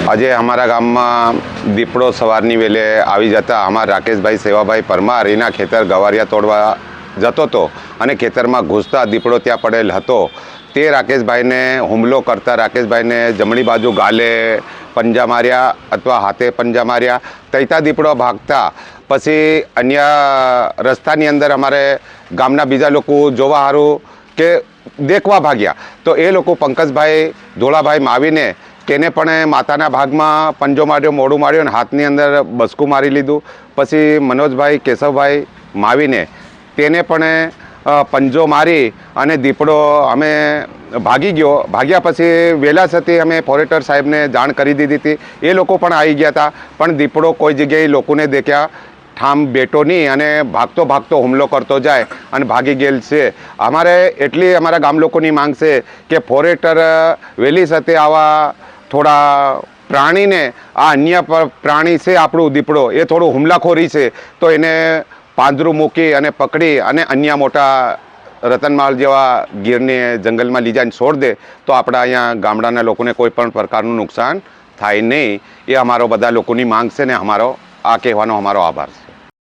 આજે અમારા ગામમાં દીપડો સવારની વેલે આવી જતા અમારા રાકેશભાઈ સેવાભાઈ પરમાર એના ખેતર ગવારિયા તોડવા જતો હતો અને ખેતરમાં ઘૂસતા દીપડો ત્યાં પડેલ હતો। તે રાકેશભાઈને હુમલો કરતા રાકેશભાઈને જમણી બાજુ ગાલે પંજા માર્યા અથવા હાથે પંજા માર્યા। તૈતા દીપડો ભાગતા પછી અન્ય રસ્તાની અંદર અમારે ગામના બીજા લોકો જોવા સારું કે દેખવા ભાગ્યા તો એ લોકો પંકજભાઈ ધોળાભાઈ માવીને તેને પણ માતાના ભાગમાં પંજો માર્યો, મોઢું માર્યું અને હાથની અંદર બસકું મારી લીધું। પછી મનોજભાઈ કેશવભાઈ માવીને તેને પણ પંજો મારી અને દીપડો અમે ભાગી ગયો। ભાગ્યા પછી વહેલા થતી અમે ફોરેસ્ટર સાહેબને જાણ કરી દીધી હતી। એ લોકો પણ આવી ગયા હતા, પણ દીપડો કોઈ જગ્યાએ લોકોને દેખ્યા ઠામ બેઠો નહીં અને ભાગતો ભાગતો હુમલો કરતો જાય અને ભાગી ગયેલ છે। અમારે એટલી અમારા ગામ લોકોની માંગ છે કે ફોરેસ્ટર વહેલી સાથે આવા થોડા પ્રાણીને આ અન્ય પ્રાણી છે આપણું દીપડો એ થોડું હુમલાખોરી છે તો એને પાંજરું મૂકી અને પકડી અને અન્ય મોટા રતનમાળ જેવા ગીરને જંગલમાં લઈ જઈને છોડ દે તો આપણા અહીંયા ગામડાના લોકોને કોઈ પણ પ્રકારનું નુકસાન થાય નહીં। એ અમારો બધા લોકોની માંગ છે ને અમારો આ કહેવાનો અમારો આભાર છે।